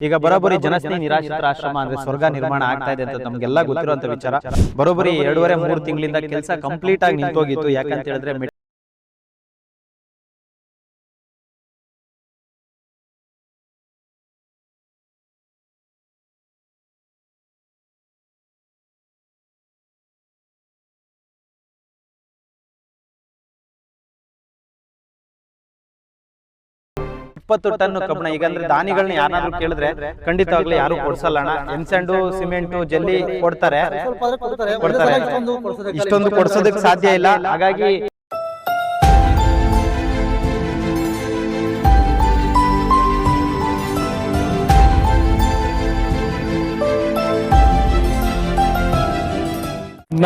ಈಗ ಬರೋಬ್ಬರಿ ಜನಸ್ನೇಹಿ ನಿರಾಶ್ರಿತರ ಆಶ್ರಮ ಅಂದ್ರೆ ಸ್ವರ್ಗ ನಿರ್ಮಾಣ ಆಗ್ತಾ ಇದೆ ಅಂತ ನಮ್ಗೆಲ್ಲ ಗೊತ್ತಿರುವಂತ ವಿಚಾರ. ಬರೋಬ್ಬರಿ 2.5-3 ತಿಂಗಳಿಂದ ಕೆಲಸ ಕಂಪ್ಲೀಟ್ ಆಗಿ ನಿಂತೋಗಿತ್ತು. ಯಾಕಂತ ಹೇಳಿದ್ರೆ $20 ಟನ್ ಕಬ್ಬಣ. ಈಗ ಅಂದ್ರೆ ದಾನಿಗಳನ್ನ ಯಾರಾದ್ರೂ ಕೇಳಿದ್ರೆ ಖಂಡಿತವಾಗ್ಲೂ ಯಾರು ಕೊಡ್ಸಲ್ಲ ಅಣ್ಣ. ಎಮ್ಸಂಡು ಸಿಮೆಂಟ್ ಜಲ್ಲಿ ಕೊಡ್ತಾರೆ, ಇಷ್ಟೊಂದು ಕೊಡ್ಸೋದಕ್ಕೆ ಸಾಧ್ಯ ಇಲ್ಲ. ಹಾಗಾಗಿ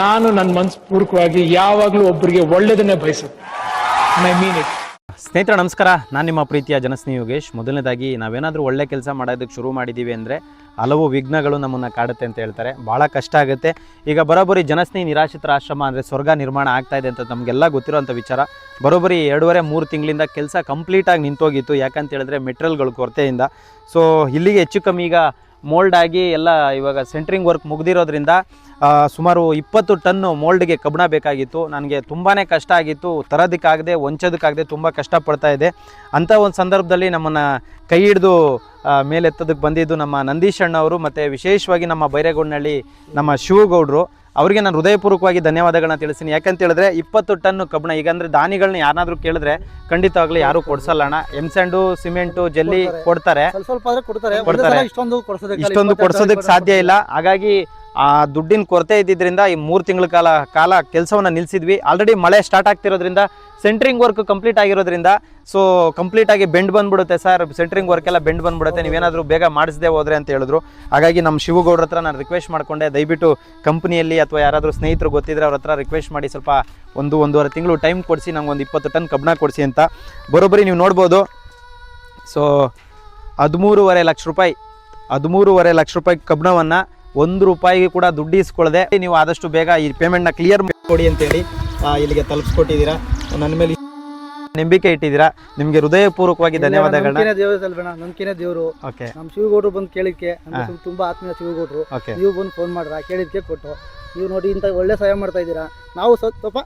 ನಾನು ನನ್ನ ಮನಸ್ಪೂರ್ವಕವಾಗಿ ಯಾವಾಗಲೂ ಒಬ್ಬರಿಗೆ ಒಳ್ಳೆಯದನ್ನೇ ಬಯಸುತ್ತೆ. I mean it. ಸ್ನೇಹಿತರೆ ನಮಸ್ಕಾರ, ನಾನು ನಿಮ್ಮ ಪ್ರೀತಿಯ ಜನಸ್ನೇಹಿ ಯೋಗೇಶ್. ಮೊದಲನೇದಾಗಿ ನಾವೇನಾದರೂ ಒಳ್ಳೆ ಕೆಲಸ ಮಾಡೋದಕ್ಕೆ ಶುರು ಮಾಡಿದ್ದೀವಿ ಅಂದರೆ ಹಲವು ವಿಘ್ನಗಳು ನಮ್ಮನ್ನು ಕಾಡುತ್ತೆ ಅಂತ ಹೇಳ್ತಾರೆ. ಭಾಳ ಕಷ್ಟ ಆಗುತ್ತೆ. ಈಗ ಬರೋಬ್ಬರಿ ಜನಸ್ನೇಹಿ ನಿರಾಶ್ರಿತರ ಆಶ್ರಮ ಅಂದರೆ ಸ್ವರ್ಗ ನಿರ್ಮಾಣ ಆಗ್ತಾ ಇದೆ ಅಂತ ನಮಗೆಲ್ಲ ಗೊತ್ತಿರೋಂಥ ವಿಚಾರ. ಬರೋಬ್ಬರಿ 2.5-3 ತಿಂಗಳಿಂದ ಕೆಲಸ ಕಂಪ್ಲೀಟಾಗಿ ನಿಂತೋಗಿತ್ತು. ಯಾಕಂತ ಹೇಳಿದ್ರೆ ಮೆಟೀರಿಯಲ್ಗಳು ಕೊರತೆಯಿಂದ. ಸೊ ಇಲ್ಲಿಗೆ ಹೆಚ್ಚು ಕಮ್ಮಿ ಈಗ ಮೋಲ್ಡ್ ಆಗಿ ಎಲ್ಲ ಇವಾಗ ಸೆಂಟ್ರಿಂಗ್ ವರ್ಕ್ ಮುಗ್ದಿರೋದ್ರಿಂದ ಸುಮಾರು 20 ಟನ್ ಮೋಲ್ಡ್ಗೆ ಕಬ್ಬಣ ಬೇಕಾಗಿತ್ತು. ನನಗೆ ತುಂಬಾ ಕಷ್ಟ ಆಗಿತ್ತು. ತರೋದಕ್ಕಾಗದೆ ಹೊಂಚೋದಕ್ಕಾಗದೆ ತುಂಬ ಕಷ್ಟಪಡ್ತಾ ಇದೆ. ಅಂಥ ಒಂದು ಸಂದರ್ಭದಲ್ಲಿ ನಮ್ಮನ್ನು ಕೈ ಹಿಡಿದು ಮೇಲೆತ್ತೋದಕ್ಕೆ ಬಂದಿದ್ದು ನಮ್ಮ ನಂದೀಶ್ ಅಣ್ಣವರು ಮತ್ತು ವಿಶೇಷವಾಗಿ ನಮ್ಮ ಬೈರೇಗೌಡನಹಳ್ಳಿ ನಮ್ಮ ಶಿವಗೌಡರು. ಅವರಿಗೆ ನಾನು ಹೃದಯಪೂರ್ವಕವಾಗಿ ಧನ್ಯವಾದಗಳನ್ನ ತಿಳಿಸ್ತೀನಿ. ಯಾಕಂತ ಹೇಳಿದ್ರೆ 20 ಟನ್ ಕಬ್ಬಣ. ಈಗ ಅಂದರೆ ದಾನಿಗಳನ್ನ ಯಾರನ್ನಾದ್ರೂ ಕೇಳಿದ್ರೆ ಖಂಡಿತವಾಗ್ಲೂ ಯಾರು ಕೊಡ್ಸಲ್ಲ ಅಣ್ಣ. ಎಮ್ಸಂಡು ಸಿಮೆಂಟು ಜಲ್ಲಿ ಕೊಡ್ತಾರೆ, ಇಷ್ಟೊಂದು ಕೊಡ್ಸೋದಕ್ಕೆ ಸಾಧ್ಯ ಇಲ್ಲ. ಹಾಗಾಗಿ ಆ ದುಡ್ಡಿನ ಕೊರತೆ ಇದ್ದಿದ್ದರಿಂದ ಈ 3 ತಿಂಗಳ ಕಾಲ ಕೆಲಸವನ್ನು ನಿಲ್ಲಿಸಿದ್ವಿ. ಆಲ್ರೆಡಿ ಮಳೆ ಸ್ಟಾರ್ಟ್ ಆಗ್ತಿರೋದ್ರಿಂದ ಸೆಂಟ್ರಿಂಗ್ ವರ್ಕ್ ಕಂಪ್ಲೀಟ್ ಆಗಿರೋದ್ರಿಂದ ಸೊ ಕಂಪ್ಲೀಟಾಗಿ ಬೆಂಡ್ ಬಂದ್ಬಿಡುತ್ತೆ ಸರ್, ಸೆಂಟ್ರಿಂಗ್ ವರ್ಕ್ ಎಲ್ಲ ಬೆಂಡ್ ಬಂದ್ಬಿಡುತ್ತೆ, ನೀವೇನಾದರೂ ಬೇಗ ಮಾಡಿಸದೆ ಹೋದ್ರೆ ಅಂತ ಹೇಳಿದ್ರು. ಹಾಗಾಗಿ ನಮ್ಮ ಶಿವಗೌಡ್ರ ಹತ್ರ ನಾನು ರಿಕ್ವೆಸ್ಟ್ ಮಾಡಿಕೊಂಡೆ, ದಯವಿಟ್ಟು ಕಂಪ್ನಿಯಲ್ಲಿ ಅಥವಾ ಯಾರಾದರೂ ಸ್ನೇಹಿತರು ಗೊತ್ತಿದ್ರೆ ಅವ್ರ ಹತ್ರ ರಿಕ್ವೆಸ್ಟ್ ಮಾಡಿ ಸ್ವಲ್ಪ 1-1.5 ತಿಂಗಳು ಟೈಮ್ ಕೊಡಿಸಿ, ನಮ್ಗೊಂದು 20 ಟನ್ ಕಬ್ಬಣ ಕೊಡಿಸಿ ಅಂತ. ಬರೋಬ್ಬರಿ ನೀವು ನೋಡ್ಬೋದು. ಸೊ 13.5 ಲಕ್ಷ ರೂಪಾಯಿ, 13.5 ಲಕ್ಷ ರೂಪಾಯಿ ಕಬ್ಬಣವನ್ನು ₹1 ಕೂಡ ದುಡ್ಡು ಇಸ್ಕೊಳ್ಳದೆ ನೀವು ಆದಷ್ಟು ಬೇಗ ಈ ಪೇಮೆಂಟ್ನ ಕ್ಲಿಯರ್ ಕೊಡಿ ಅಂತೇಳಿ ಇಲ್ಲಿಗೆ ತಲುಪಿಸ್ಕೊಟ್ಟಿದ್ದೀರಾ. ನನ್ನ ಮೇಲೆ ನಂಬಿಕೆ ಇಟ್ಟಿದ್ದೀರಾ. ನಿಮಗೆ ಹೃದಯಪೂರ್ವಕವಾಗಿ ಧನ್ಯವಾದಗಳನ್ನ. ನಂಬಿಕೆನೇ ದೇವರು. ಓಕೆ, ನಮ್ಮ ಶಿವಗೌಡರು ಬಂದು ಕೇಳಿದ್ಕೆ ತುಂಬಾ ಆತ್ಮೀಯ ಶಿವಗೌಡರು. ನೀವು ಬಂದು ಫೋನ್ ಮಾಡ್ರ, ಕೇಳಿದ್ಕೆ ಕೊಟ್ಟು ನೀವು ನೋಡಿ ಇಂಥ ಒಳ್ಳೆ ಸಹಾಯ ಮಾಡ್ತಾ ಇದ್ದೀರಾ. ನಾವು ಸ್ವಲ್ಪ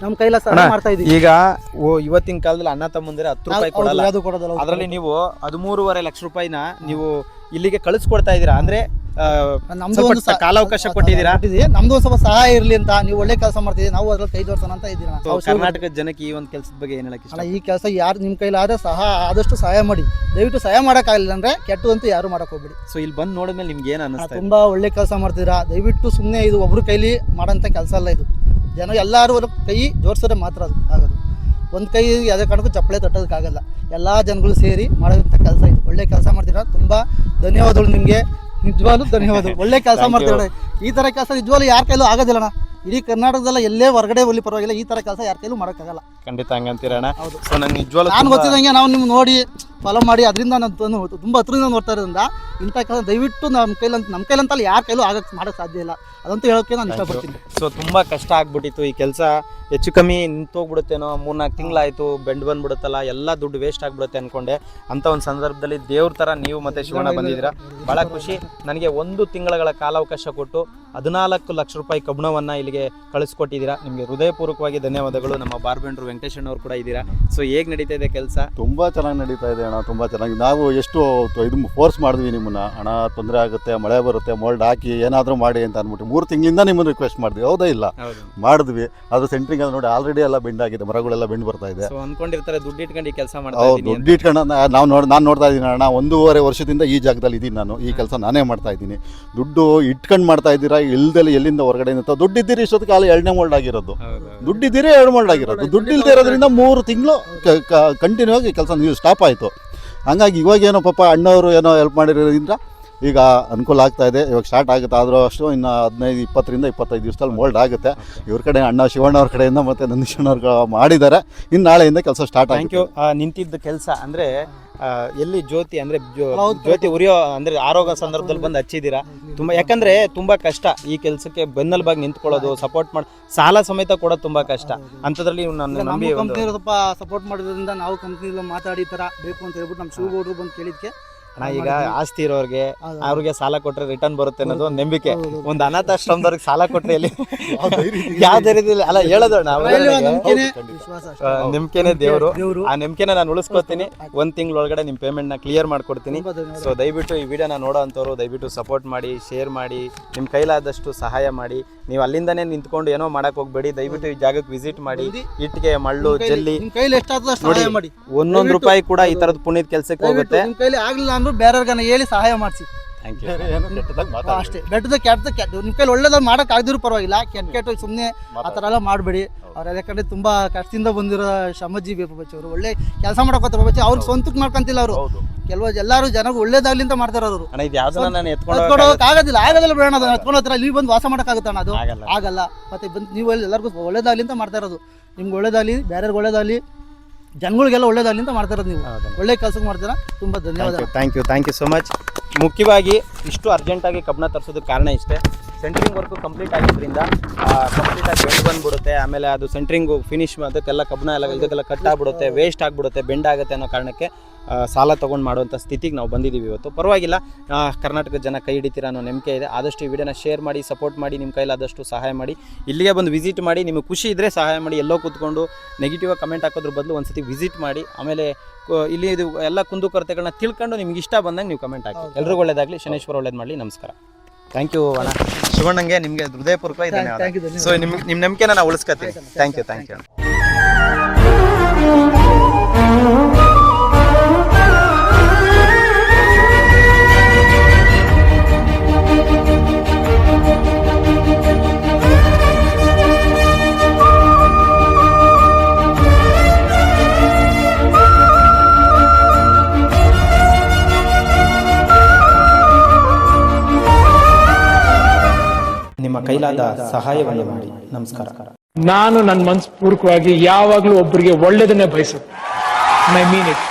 ನಮ್ಮ ಕೈಲ ಸಹಾಯ ಮಾಡ್ತಾ ಇದೀವಿ. ಈಗ ಇವತ್ತಿನ ಕಾಲದಲ್ಲಿ ಅಣ್ಣ ತಮ್ಮಂದಿರ ₹10 ಕೊಡಲ್ಲ. ಅದರಲ್ಲಿ ನೀವು 13.5 ಲಕ್ಷ ರೂಪಾಯಿನ ನೀವು ಇಲ್ಲಿಗೆ ಕಳಿಸ್ಕೊಡ್ತಾ ಇದ್ದೀರಾ ಅಂದ್ರೆ ನಮ್ದು ಒಂದು ಕಾಲಾವಕಾಶ ಕೊಟ್ಟಿದ್ದೀರಾ. ನಮ್ದು ಒಂದು ಸ್ವಲ್ಪ ಸಹಾಯ ಇರ್ಲಿ ಅಂತ, ನೀವು ಒಳ್ಳೆ ಕೆಲಸ ಮಾಡ್ತಿದ್ದೀವಿ, ನಾವು ಅದ್ರಲ್ಲಿ ಕೈ ಜೋಡ್ಸೋಣ ಅಂತ ಇದ್ದೀರಾ. ಕರ್ನಾಟಕದ ಜನಕ್ಕೆ ಈ ಒಂದು ಕೆಲಸದ ಬಗ್ಗೆ ಏನ್ ಹೇಳಕ್ಕೆ? ಈ ಕೆಲಸ ಯಾರು ನಿಮ್ಮ ಕೈಲಾದ ಆದಷ್ಟು ಸಹಾಯ ಮಾಡಿ. ದಯವಿಟ್ಟು ಸಹಾಯ ಮಾಡೋಕ್ಕಾಗಲಿಲ್ಲ ಅಂದ್ರೆ ಕೆಟ್ಟದಂತೂ ಯಾರು ಮಾಡಕ್ ಹೋಗ್ಬೇಡಿ. ಸೊ ಇಲ್ಲಿ ಬಂದು ನೋಡಿದ್ಮೇಲೆ ನಿಮ್ಗೆ ಏನು ಅನ್ನಿಸ್ತಾ? ತುಂಬಾ ಒಳ್ಳೆ ಕೆಲಸ ಮಾಡ್ತಿದ್ದೀರಾ. ದಯವಿಟ್ಟು ಸುಮ್ಮನೆ ಇದು ಒಬ್ರು ಕೈಲಿ ಮಾಡೋಂಥ ಕೆಲಸ ಅಲ್ಲ ಇದು. ಜನ ಎಲ್ಲರೂ ಕೈ ಜೋಡಿಸಿದ್ರೆ ಮಾತ್ರ ಅದು ಆಗೋದು. ಒಂದು ಕೈ ಯಾವುದೇ ಕಾರಣಕ್ಕೂ ಚಪ್ಪಳೆ ತಟ್ಟೋದಕ್ಕಾಗಲ್ಲ. ಎಲ್ಲ ಜನಗಳು ಸೇರಿ ಮಾಡೋಂಥ ಕೆಲಸ ಇದು. ಒಳ್ಳೆ ಕೆಲಸ ಮಾಡ್ತೀರಾ. ತುಂಬ ಧನ್ಯವಾದಗಳು ನಿಮಗೆ, ನಿಜವಾಗ್ಲೂ ಧನ್ಯವಾದ. ಒಳ್ಳೆ ಕೆಲಸ ಮಾಡ್ತೀರ. ಈ ಥರ ಕೆಲಸ ನಿಜವಾಗ್ಲೂ ಯಾರ ಕೈಲೂ ಆಗೋದಿಲ್ಲಣ್ಣ. ಇಡೀ ಕರ್ನಾಟಕದಲ್ಲ ಎಲ್ಲೇ ಹೊರಗಡೆ ಒಲ್ಲಿ ಪರವಾಗಿಲ್ಲ, ಈ ಥರ ಕೆಲಸ ಯಾರ ಕೈಲೂ ಮಾಡೋಕ್ಕಾಗಲ್ಲ. ಖಂಡಿತ ಹಂಗಂತೀರಣ್ಣ. ಹೌದು. ಸೊ ನಾನು ನಿಜವಾಗ್ಲೂ ನಾನು ಗೊತ್ತಿದ್ದಂಗೆ ನಾವು ನಿಮ್ಗೆ ನೋಡಿ ಫಾಲೋ ಮಾಡಿ ಅದರಿಂದ ನಾನು ತುಂಬ ಹತ್ರದಿಂದ ನೋಡ್ತಾ ಇರೋದ್ರಿಂದ ಇಂಥ ಕೆಲಸ ದಯವಿಟ್ಟು ನಮ್ಮ ಕೈಲಂತಲ್ಲ ಯಾರ ಕೈಲೂ ಮಾಡೋಕ್ಕೆ ಸಾಧ್ಯ ಇಲ್ಲ. ಅದಂತೂ ಹೇಳೋಕ್ಕೆ ನಾನು ಇಷ್ಟಪಡ್ತೀನಿ. ಸೊ ತುಂಬ ಕಷ್ಟ ಆಗ್ಬಿಟ್ಟಿತ್ತು. ಈ ಕೆಲಸ ಹೆಚ್ಚು ಕಮ್ಮಿ ನಿಂತೋಗ್ಬಿಡುತ್ತೇನೋ, 3-4 ತಿಂಗಳಾಯಿತು, ಬೆಂಡ್ ಬಂದ್ಬಿಡುತ್ತಲ್ಲ, ಎಲ್ಲ ದುಡ್ಡು ವೇಸ್ಟ್ ಆಗಿಬಿಡುತ್ತೆ ಅಂದ್ಕೊಂಡೆ. ಅಂಥ ಒಂದು ಸಂದರ್ಭದಲ್ಲಿ ದೇವ್ರ ಥರ ನೀವು ಮತ್ತು ಶಿವಣ್ಣ ಬಂದಿದ್ದೀರಾ. ಭಾಳ ಖುಷಿ. ನನಗೆ 1 ತಿಂಗಳ ಕಾಲಾವಕಾಶ ಕೊಟ್ಟು 14 ಲಕ್ಷ ರೂಪಾಯಿ ಕಬ್ಬಣವನ್ನು ಇಲ್ಲಿಗೆ ಕಳಿಸ್ಕೊಟ್ಟಿದ್ದೀರಾ. ನಿಮಗೆ ಹೃದಯಪೂರ್ವಕವಾಗಿ ಧನ್ಯವಾದಗಳು. ನಮ್ಮ ಬಾರ್ಬೆಂಡ್ರು ವೆಂಕಟೇಶಣ್ಣವ್ರು ಕೂಡ ಇದ್ದೀರಾ. ಸೊ ಹೇಗೆ ನಡೀತಾ ಇದೆ ಕೆಲಸ? ತುಂಬ ಚೆನ್ನಾಗಿ ನಡೀತಾ ಇದೆ ಅಣ್ಣ, ತುಂಬ ಚೆನ್ನಾಗಿ. ನಾವು ಎಷ್ಟು ಇದು ಫೋರ್ಸ್ ಮಾಡಿದ್ವಿ ನಿಮ್ಮನ್ನ, ಅಣ್ಣ ತೊಂದರೆ ಆಗುತ್ತೆ, ಮಳೆ ಬರುತ್ತೆ, ಮೋಲ್ಡ್ ಹಾಕಿ ಏನಾದರೂ ಮಾಡಿ ಅಂತ ಅಂದ್ಬಿಟ್ಟು 3 ತಿಂಗಳಿಂದ ನಿಮ್ಮನ್ನು ರಿಕ್ವೆಸ್ಟ್ ಮಾಡಿದ್ವಿ. ಹೌದಾ ಇಲ್ಲ? ಮಾಡಿದ್ವಿ. ಅದು ಸೆಂಟ್ರಿಂಗ್ ಅದು ನೋಡಿ ಆಲ್ರೆಡಿ ಎಲ್ಲ ಬೆಂಡ್ ಆಗಿದೆ, ಮರಗಳೆಲ್ಲ ಬೆಂಡ್ ಬರ್ತಾ ಇದೆ. ಅನ್ಕೊಂಡಿರ್ತಾರೆ ದುಡ್ಡು ಇಟ್ಕೊಂಡು ಕೆಲಸ ಮಾಡ್ತಾ ಹೌದು, ದುಡ್ಡು ಇಟ್ಕೊಂಡು ನಾನು ನೋಡ್ತಾ ಇದ್ದೀನಿ ಅಣ್ಣ. 1.5 ವರ್ಷದಿಂದ ಈ ಜಾಗದಲ್ಲಿ ಇದ್ದೀನಿ ನಾನು. ಈ ಕೆಲಸ ನಾನೇ ಮಾಡ್ತಾ ಇದ್ದೀನಿ. ದುಡ್ಡು ಇಟ್ಕೊಂಡು ಮಾಡ್ತಾ ಇದ್ದೀರಾ, ಇಲ್ದೆಲ್ಲ ಎಲ್ಲಿಂದ ಹೊರಗಡೆ ದುಡ್ಡು ಇದ್ದೀರಿ. ಇಷ್ಟೊತ್ತಿಗೆ ಕಾಲ 2ನೇ ಮೋಲ್ಡ್ ಆಗಿರೋದು, ದುಡ್ಡು ಇದ್ದೀರಿ 2 ಮೋಲ್ಡ್ ಆಗಿರೋದು. ದುಡ್ಡು ಇಲ್ಲದೆ ಇರೋದ್ರಿಂದ 3 ತಿಂಗಳು ಕಂಟಿನ್ಯೂ ಆಗಿ ಕೆಲಸ ನೀವು ಸ್ಟಾಪ್ ಆಯಿತು. ಹಂಗಾಗಿ ಇವಾಗೇನೋ ಪಾಪ ಅಣ್ಣವರು ಏನೋ ಹೆಲ್ಪ್ ಮಾಡಿರೋದ್ರಿಂದ ಈಗ ಅನುಕೂಲ ಆಗ್ತಾ ಇದೆ. ಇವಾಗ ಸ್ಟಾರ್ಟ್ ಆಗುತ್ತೆ. ಆದರೂ ಅಷ್ಟು ಇನ್ನು 15-20ರಿಂದ 25 ದಿವಸದಲ್ಲಿ ಮೋಲ್ಡ್ ಆಗುತ್ತೆ. ಇವ್ರ ಕಡೆ ಅಣ್ಣ ಶಿವಣ್ಣವ್ರ ಕಡೆಯಿಂದ ಮತ್ತು ನಂದೀಶಣ್ಣವ್ರು ಮಾಡಿದ್ದಾರೆ. ಇನ್ನು ನಾಳೆಯಿಂದ ಕೆಲಸ ಸ್ಟಾರ್ಟ್ ಆಗುತ್ತೆ. Thank you. ನಿಂತಿದ್ದ ಕೆಲಸ ಅಂದರೆ ಎಲ್ಲಿ ಜ್ಯೋತಿ ಅಂದರೆ ಜ್ಯೋತಿ ಉರಿಯೋ ಅಂದರೆ ಆರೋಗ್ಯ ಸಂದರ್ಭದಲ್ಲಿ ಬಂದು ಹಚ್ಚಿದ್ದೀರಾ. ತುಂಬ ಯಾಕಂದರೆ ತುಂಬ ಕಷ್ಟ ಈ ಕೆಲಸಕ್ಕೆ ಬೆನ್ನೆಲುಬಾಗಿ ನಿಂತ್ಕೊಳ್ಳೋದು, ಸಪೋರ್ಟ್ ಮಾಡಿ ಸಾಲ ಸಮೇತ ಕೊಡೋದು ತುಂಬ ಕಷ್ಟ. ಅಂಥದ್ರಲ್ಲಿ ನನ್ನ ಕಂಪ್ನಿ ಸ್ವಲ್ಪ ಸಪೋರ್ಟ್ ಮಾಡೋದ್ರಿಂದ ನಾವು ಕಂಪ್ನಿಲ್ಲ ಮಾತಾಡಿ ಥರ ಬೇಕು ಅಂತ ಹೇಳ್ಬಿಟ್ಟು ನಮ್ಮ ಶಿವಗೌಡರು ಬಂದು ಕೇಳಿದ್ಕೆ ಅಣ್ಣ ಈಗ ಆಸ್ತಿ ಇರೋರಿಗೆ ಅವ್ರಿಗೆ ಸಾಲ ಕೊಟ್ರೆ ರಿಟರ್ನ್ ಬರುತ್ತೆ ಅನ್ನೋದು ಒಂದು ನಂಬಿಕೆ. ಒಂದು ಅನಾಥಾಶ್ರಮದವ್ರಿಗೆ ಸಾಲ ಕೊಟ್ರೆ ಎಲ್ಲಿ ಯಾವ್ದೇ ರೀತಿ ಅಲ್ಲ ಹೇಳೋದು ನಂಬಿಕೆನೆ ದೇವರು. ಆ ನಂಬಿಕೆನ ನಾನು ಉಳಿಸ್ಕೊತೀನಿ. 1 ತಿಂಗಳೊಳಗಡೆ ನಿಮ್ಮ ಪೇಮೆಂಟ್ನ ಕ್ಲಿಯರ್ ಮಾಡ್ಕೊಡ್ತೀನಿ. ಸೊ ದಯವಿಟ್ಟು ಈ ವಿಡಿಯೋನ ನೋಡೋ ಅಂಥವ್ರು ದಯವಿಟ್ಟು ಸಪೋರ್ಟ್ ಮಾಡಿ, ಶೇರ್ ಮಾಡಿ, ನಿಮ್ಮ ಕೈಲಾದಷ್ಟು ಸಹಾಯ ಮಾಡಿ. ನೀವು ಅಲ್ಲಿಂದನೇ ನಿಂತ್ಕೊಂಡು ಏನೋ ಮಾಡಕ್ ಹೋಗ್ಬೇಡಿ. ದಯವಿಟ್ಟು ಈ ಜಾಗಕ್ಕೆ ವಿಸಿಟ್ ಮಾಡಿ. ಇಟ್ಟಿಗೆ, ಮಳ್ಳು, ಜಲ್ಲಿ ಮಾಡಿ. 1 ರೂಪಾಯಿ ಕೂಡ ಈ ತರದ ಪುಣ್ಯದ ಕೆಲಸಕ್ಕೆ ಹೋಗುತ್ತೆ. ನಿಮ್ ಕೈಲಿ ಆಗ್ಲಿಲ್ಲ ಅಂದ್ರೆ ಬೇರೆಯವ್ರಿಗನ್ನ ಹೇಳಿ ಸಹಾಯ ಮಾಡಿಸಿ. Thank you. ಅಷ್ಟೇ. ಬೆಟ್ಟದ ಕೆಟ್ಟ ನಿಮ್ ಕೈಲಿ ಒಳ್ಳೇದಾಗ ಮಾಡಕ್ ಆಗದಿದ್ರು ಪರವಾಗಿಲ್ಲ, ಕೆಟ್ಟ ಸುಮ್ಮನೆ ಆ ಥರ ಎಲ್ಲ ಮಾಡಬೇಡಿ. ಅವ್ರು ಯಾಕಂದ್ರೆ ತುಂಬಾ ಕಷ್ಟದಿಂದ ಬಂದಿರೋ ಶ್ರಮಜೀವಿ ಅವರು ಒಳ್ಳೆ ಕೆಲಸ ಮಾಡಕೋತಾರೆ ಬಚ್ಚಿ. ಅವ್ರಿಗೆ ಸ್ವಂತಕ್ಕೆ ಮಾಡ್ಕೊಂತಿಲ್ಲ ಅವರು. ಎಲ್ಲಾರು ಜನಕ್ಕೆ ಒಳ್ಳೇದಾಗ್ಲಿ ಅಂತ ಮಾಡ್ತಾರ ಅವರು. ಆಗೋದಿಲ್ಲ ಬೇಡ ಎತ್ಕೊಂಡು ಹೋಗ್ತಾರ. ಇಲ್ಲಿ ಬಂದು ವಾಸ ಮಾಡಕ್ಕಾಗುತ್ತ ಅದು ಆಗಲ್ಲ. ಮತ್ತೆ ಬಂದು ನೀವು ಎಲ್ಲರಿಗೂ ಒಳ್ಳೇದಾಗ್ಲಿ ಅಂತ ಮಾಡ್ತಾ ಇರೋದು. ನಿಮ್ಗೆ ಒಳ್ಳೇದಾಗ್ಲಿ, ಬೇರೆಯವ್ರಿಗೆ ಒಳ್ಳೇದಾಗ್ಲಿ, ಜನಗಳಿಗೆಲ್ಲ ಒಳ್ಳೇದಾಗ್ಲಿ ಅಂತ ಮಾಡ್ತಾ ಇರೋದು. ನೀವು ಒಳ್ಳೆ ಕೆಲಸಕ್ಕೆ ಮಾಡ್ತೀರಾ. ತುಂಬಾ ಧನ್ಯವಾದ. Thank you so much. ಮುಖ್ಯವಾಗಿ ಇಷ್ಟು ಅರ್ಜೆಂಟಾಗಿ ಕಬ್ಬನ ತರಿಸೋದಕ್ಕೆ ಕಾರಣ ಇಷ್ಟೇ. ಸೆಂಟ್ರಿಂಗ್ ವರ್ಕು ಕಂಪ್ಲೀಟ್ ಆಗಿದ್ದರಿಂದ ಕಂಪ್ಲೀಟಾಗಿ ಬೆಂಡ್ ಬಂದ್ಬಿಡುತ್ತೆ. ಆಮೇಲೆ ಅದು ಸೆಂಟ್ರಿಂಗು ಫಿನಿಶ್ ಅದಕ್ಕೆಲ್ಲ ಕಬ್ಬನ ಎಲ್ಲ ಇದಕ್ಕೆಲ್ಲ ಕಟ್ ಆಗ್ಬಿಡುತ್ತೆ, ವೇಸ್ಟ್ ಆಗಿಬಿಡುತ್ತೆ, ಬೆಂಡ್ ಆಗುತ್ತೆ ಅನ್ನೋ ಕಾರಣಕ್ಕೆ ಸಾಲ ತೊಗೊಂಡು ಮಾಡುವಂಥ ಸ್ಥಿತಿಗೆ ನಾವು ಬಂದಿದ್ದೀವಿ ಇವತ್ತು. ಪರವಾಗಿಲ್ಲ, ಕರ್ನಾಟಕದ ಜನ ಕೈ ಹಿಡಿತೀರ ಅನ್ನೋ ನಂಬಿಕೆ ಇದೆ. ಆದಷ್ಟು ಈ ವಿಡಿಯೋನ ಶೇರ್ ಮಾಡಿ, ಸಪೋರ್ಟ್ ಮಾಡಿ, ನಿಮ್ಮ ಕೈಲಾದಷ್ಟು ಸಹಾಯ ಮಾಡಿ. ಇಲ್ಲಿಗೆ ಬಂದು ವಿಸಿಟ್ ಮಾಡಿ. ನಿಮಗೆ ಖುಷಿ ಇದ್ದರೆ ಸಹಾಯ ಮಾಡಿ. ಎಲ್ಲೋ ಕೂತ್ಕೊಂಡು ನೆಗೆಟಿವ್ ಕಮೆಂಟ್ ಹಾಕೋದ್ರ ಬದಲು ಒಂದ್ಸತಿ ವಿಸಿಟ್ ಮಾಡಿ. ಆಮೇಲೆ ಇಲ್ಲಿ ಇದು ಎಲ್ಲ ಕುಂದುಕೊರತೆಗಳನ್ನ ತಿಳ್ಕೊಂಡು ನಿಮ್ಗೆ ಇಷ್ಟ ಬಂದಂಗೆ ನೀವು ಕಮೆಂಟ್ ಹಾಕಿ. ಎಲ್ರಿಗೂ ಒಳ್ಳೇದಾಗಲಿ. ಶನೇಶ್ವರ ಒಳ್ಳೇದು ಮಾಡಲಿ. ನಮಸ್ಕಾರ. ಥ್ಯಾಂಕ್ ಯು ಅಣ್ಣ. ಶಿವಣ್ಣಂಗೆ ನಿಮಗೆ ಹೃದಯಪೂರ್ವಕ ಧನ್ಯವಾದ. ಸೊ ನಿಮ್ಮ ನಂಬಿಕೆನ ನಾವು ಉಳಿಸ್ಕೊತೀವಿ. ಥ್ಯಾಂಕ್ ಯು ಅಣ್ಣ. ನಿಮ್ಮ ಕೈಲಾದ ಸಹಾಯವನ್ನು ಮಾಡಿ. ನಮಸ್ಕಾರ. ನಾನು ನನ್ನ ಮನಸ್ಪೂರ್ವಕವಾಗಿ ಯಾವಾಗಲೂ ಒಬ್ಬರಿಗೆ ಒಳ್ಳೇದನ್ನೇ ಬಯಸುತ್ತೆ. I mean it.